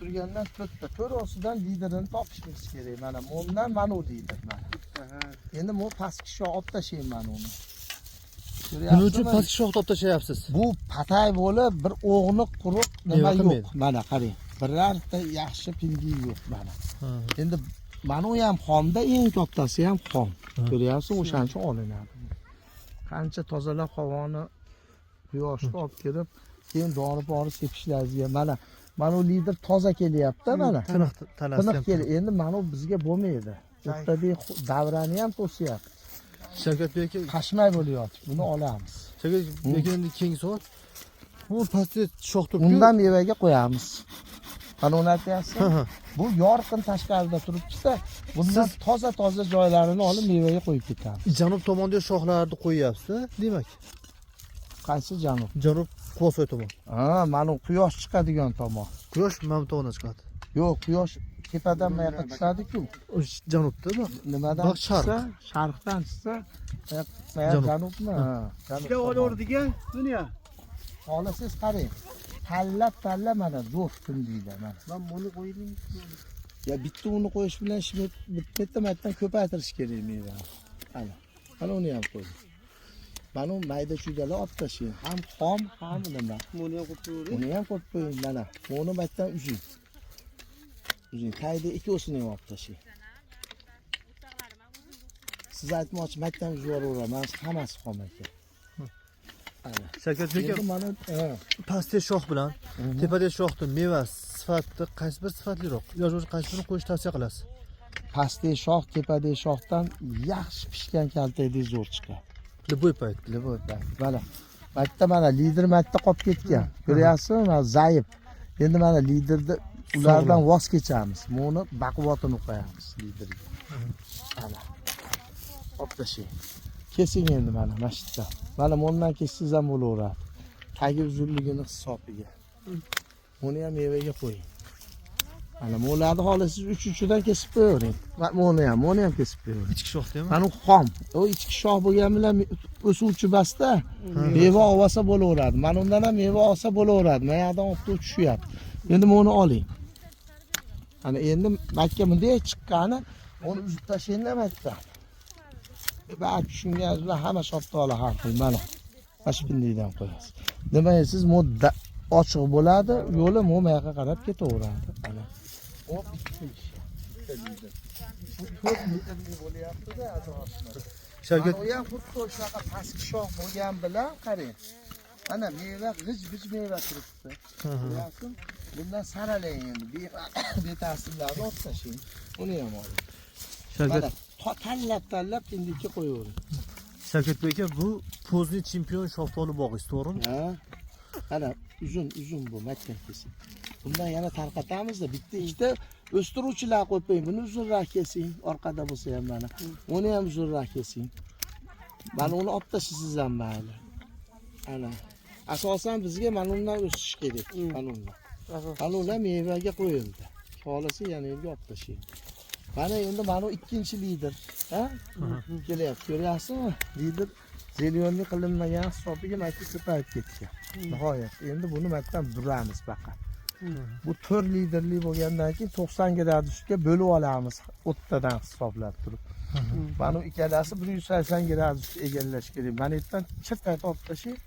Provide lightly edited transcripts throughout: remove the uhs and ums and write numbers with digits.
turgandan to'rt ostidan liderini topishimiz kerak. Mana bundan mana u lider mana. Endi bu pastki shox olib tashlayman mana uni. Nima uchun pastki shoxni olib tashlayapsiz? Bu patay bo'lib bir o'g'ni quruq nima yo'q. Mana qarang. Birorta yaxshi pingi yo'q mana. Endi mana u ham xomda, eng kattasi ham xom. Ko'ryapsiz, o'shaning uchun olinadi. Qancha tozalab havoni quyoshga olib kelib, keyin dori-pori sepishlariga mana u lider toza kelyapti mana. Tiniq tanasi ham. Endi mana u bizga bo'lmaydi. O'rtadagi davrani ham to'siyapti. Shavkatbek aka, qashmay bo'lyapti. Buni olamiz. Shavkatbek aka, endi keyingi savol. Bu pastda shox turibdi. Bundan mevaga qo'yamiz. Mana uni aytyapsiz. Bu yorqin tashqarida turibdi-da, bundan toza joylarini olib mevaga qo'yib ketamiz. Janub tomonda shoxlarni qo'yyapsiz, demak. Qaysi janub? Janub Quvasoy tomon. Ha, mana quyosh chiqadigan tomon. Quyosh mana bu tomondan chiqadi. Yo'q, quyosh tepadan bu yoqqa tushadi-ku. Janubda bu. Nimadan chiqsa, sharqdan chiqsa, janubmi? Ha, janubga o'rdiga, dunya. Olasiz qarang. Tanlab mana zo'r tundiydi mana. Men buni qo'ydim. Ya bitta uni qo'yish bilan ishni bitta-matdan ko'paytirish kerak meva. Mana uni ham qo'ydim. Mana mayda chudalar olib tashlang. Ham xom, ham nima. Buni ham qo'yib qo'ying. Buni ham qo'yib qo'ying mana. Buni matdan uzing. Tayda ikkosini ham olib tashlang. Siz aytmoqchi matdan uzib yuboraveraman, hammasi xom ekan. Shavkatbek aka, mana pastda shox bilan tepada shoxning meva sifati qaysi bir sifatliroq? Yoki qaysi birini qo'yish tavsiya qilasiz? Pastda shox, tepada shoxdan yaxshi pishgan kaltakdek zo'r chiqadi. Liboy payt. Mana. Mana lider matda qolib ketgan. Ko'ryapsizmi? Mana zaif. Endi mana liderni ulardan voz kechamiz. Buni baquvvatini qo'yamiz liderga. Mana. Olib tashlang. Kesing endi mana mashitdan. Mana bundan kessiz ham bo'laveradi. Tagi uzunligini hisobiga. Buni ham mevaga qo'ying. Mana mo'ladi holisiz 3-3dan kesib qo'yavering. Buni ham kesib qo'yavering. Ichki shoxda ham. Mana xom. O ichki shox bo'lgan bilan o'suvchi basda meva olsa bo'laveradi. Mana undan ham meva olsa bo'laveradi. Mana yoqdan olib tushyapti. Endi buni oling. Ana endi makka bunday chiqqani, uni uzib tashlayman aytdim. Bak shunga hamma shoptolar har xil mana. Mashpindidan qo'yasiz. Nima siz modda ochiq bo'ladi, yo'li mo'maga qarab ketaveradi. Mana. O bitta ish. Bu 4 metrli bo'lyapti-da azoslar. Shavkat, u ham xuddi o'shaqa pastki shox bo'lgan bilan qarang. Mana meva g'ij meva turibdi. Ko'ryapsizmi? Bundan saralang endi. Betasizlarni olib tashlang. Uni ham oling. Shavkat, tanlab indikka qo'yavering. Shavkatbek aka, bu Pozni chempion shoftoli bog'ingiz, to'g'rimi? Ha. Mana uzun bu makka kesing. Bundan yana tarqatamizda bitta ikkita o'stiruvchilar qo'yib qo'ying. Buni uzunroq kesing, orqada bo'lsa ham mana. Uni ham uzunroq kesing. Mana uni olib tashlaysiz ham mayli. Ana. Asosan bizga mana undan o'sish kerak. Mana undan. Mana ular mevaga qo'yildi. Xolisi yana yerga olib tashlang. Mana endi mana ikkinchi lider, ha? Kelyapti, ko'ryapsizmi? Lider zelyonlik qilinmagan hisobiga makka ko'payib ketgan. Nihoyat. Endi buni maktab duramiz faqat. Bu 4 liderli bo'lgandan keyin 90 gradusga bo'lib olamiz o'ttadan hisoblab turib. Mana ikkalasi 180 gradusga egallash kerak. Mana yerdan chirtay olib tashing.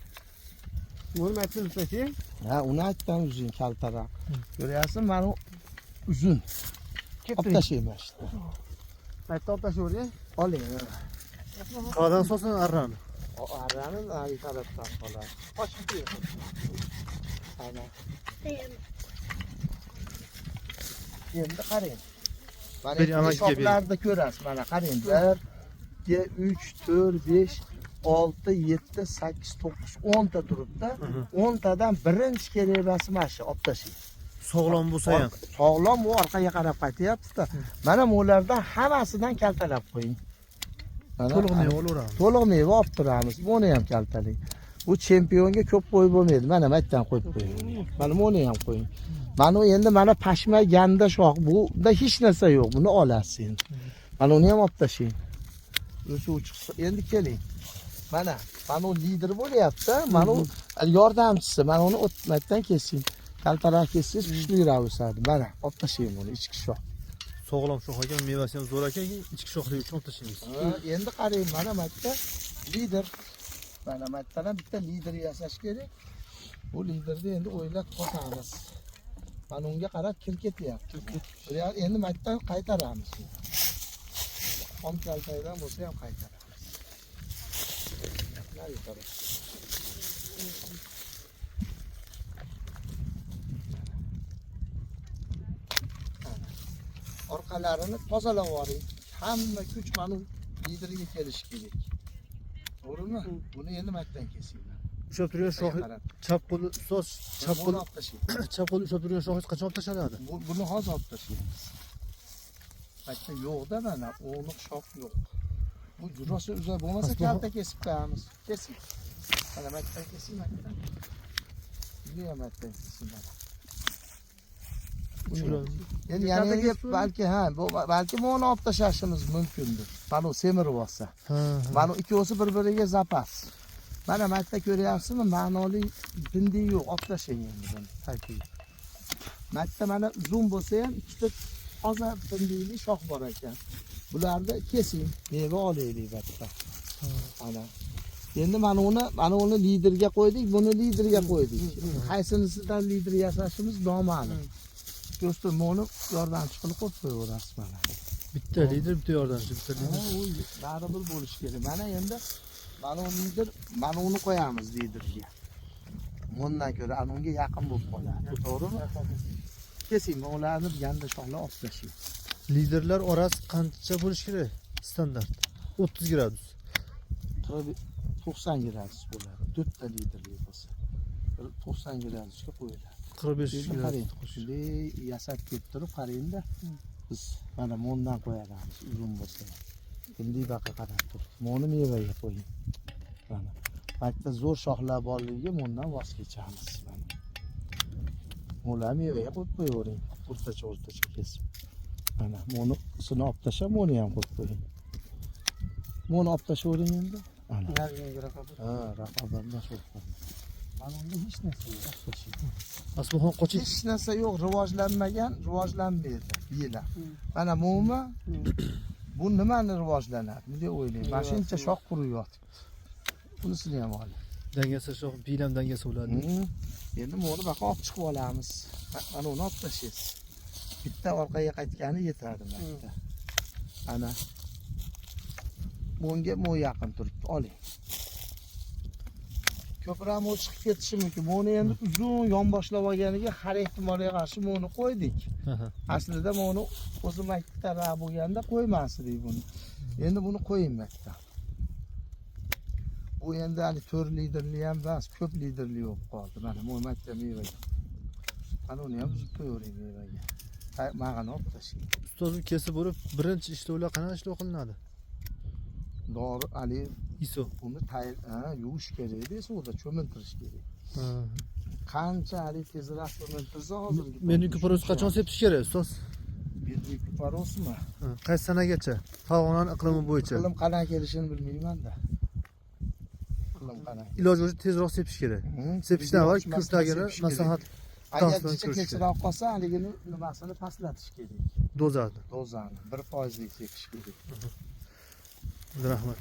Buni matdan uzataylik. Ha, uni aytdan uzing kaltaroq. Ko'ryapsizmi? Mana uzun. Olib tashlayman işte. Matdan olib tashlayvering. Oling. Qadan so'zsan arrani. Arrani nari tarafdan qoladi. Qochib ketdi. Ana. Endi qarang. Mana shoxlarda ko'rasiz. Mana qarang. 1, 2, 3, 4, 5, 6, 7, 8, 9, 10 ta turibdi. 10 tadan birinchi kerakmasi mana shu olib tashlang. Sog'lom bo'lsa ham. Sog'lom u orqaga qarab qaytyapti-da. Mana bulardan hammasidan kaltalab qo'ying. To'liq meva olaveramiz. To'liq meva olib turamiz. Buni ham kaltaling. Bu chempionga ko'p qo'yib bo'lmaydi. Mana matdan qo'yib qo'ying. Mana buni ham qo'ying. Mana endi mana pashma ganda shox. Bunda hech narsa yo'q. Buni olasiz endi. Mana uni ham olib tashlang. O'shuv chiqsa endi keling. Mana u lider bo'lyapti. Mana u yordamchisi. Mana uni o'tmakdan kesing. kaltaroq kessangiz kuchliroq o'sadi. Mana olib tashlayman buni ichki shox. Sog'lom shox ekan, mevasi ham zo'r ekan, ichki shoxligi uchun olib tashlaymiz. Endi qarang, mana bu yerda lider. Mana bu yerda bitta lider yasash kerak. Bu liderni endi o'ylab qo'yamiz. Mana unga qarab kir ketyapti. Endi bu yerdan qaytaramiz. Xom kaltaydan bo'lsa ham qaytaramiz. Nari qarang. Orqalarini tozalab oling. Hamma kuch mana liderga kelishi kerak. To'g'rimi? Buni endi maktan kesinglar. Ushlab turgan shoxi chap qo'li ustoz, chap qo'li olib tashlang. chap qo'li ushlab turgan shoxi qachon olib tashlanadi? Buni hozir olib tashlaymiz. Makta yo'qda mana, o'g'liq shox yo'q. Bu jurosi uzar bo'lmasa kalta kesib qo'yamiz. Kesing. Mana maktan kesing, maktan. Buni ham maktan kesing mana. Endi yana balki buni olib tashlashimiz mumkindir. Mana semirib olsa. Mana ikkovsi bir-biriga zapas. Mana makta ko'ryapsizmi? Ma'noli bindi yo'q, olib tashlang endi buni. Taqiy. Makta mana uzun bo'lsa ham ikkita toza bindili shox bor ekan. Bularni kesing, meva olaylik batda. Ana. Endi mana uni liderga qo'ydik, buni liderga qo'ydik. Qaysinisidan lider yasashimiz noma'lum. Do'stim, buni yordamchi qilib qo'yaverasiz mana. Bitta lider, bitta yordamchi, bitta lider. Baribir bo'lish kerak. Mana endi mana uni qo'yamiz liderga. Bundan ko'ra ana unga yaqin bo'lib qoladi. To'g'rimi? Kesing, ularni ganda shoxlar olib tashlang. Liderlar orasi qancha bo'lish kerak? Standart 30 gradus. 90 gradus bo'ladi. 4 ta liderli bo'lsa. 90 gradusga qo'yiladi. 45 gradus. Shunday yasab ketib turib qarangda. Biz mana bundan qo'yamiz uzun bo'lsa. Bunday baqa qarab turib. Buni mevaga qo'ying. Mana. Paytda zo'r shoxlar borligiga bundan voz kechamiz. Ular mevaga qo'yib qo'yavering. O'rtacha kesib. Mana buni sini olib tashlab, buni ham qo'yib qo'ying. Buni olib tashlavering endi. Ana. Raqobatlash bo'lib qoldi. Mana unda hech narsa yo'q. Asbuxon qochib Hech narsa yo'q, rivojlanmaydi yillar. Mana bumi bu nimani rivojlanadi? Bunday o'ylang. Mana shuncha shox qurib yotibdi. Bunisini ham oling. dangasa shox, bilam dangasa bo'ladi. Endi buni baqa olib chiqib olamiz. Mana uni olib tashlaysiz. Bitta orqaga qaytgani yetadi mana. Ana. Bunga mo yaqin turibdi, oling. Ko'proq mo chiqib ketishi mumkin. Buni endi uzun yonboshlab olganiga har ehtimolga qarshi buni qo'ydik. Aslida buni o'zim maktabda bo'lganda qo'ymasdik buni. Endi buni qo'ying maktab. Bu endi hali 4 liderli ham emas, ko'p liderli bo'lib qoldi. Mana bu maktab mevaga. Mana uni ham uzib qo'yavering mevaga. Ma'g'ani olib tashlang. Ustozim kesib bo'lib, birinchi ishlovlar qanaqa ishlov qilinadi? Dori ali ISO. uni yuvish kerak, suvda cho'miltirish kerak. Qancha ali tezroq cho'miltirsa hozirgi. Meni kuparos qachon sepish kerak, ustoz? Berdik kuparosmi? Qaysi sanagacha? Farg'ona iqlimi bo'yicha. Iqlim qanaqa kelishini bilmayman-da. Iqlim qanaqa. Iloji bo'yicha tezroq sepish kerak. Sepishdan avval kurtagini maslahat agar kechroq qolsa, haligini nimasini pastlatish kerak. dozani. Dozani 1% sepish kerak. Rahmat.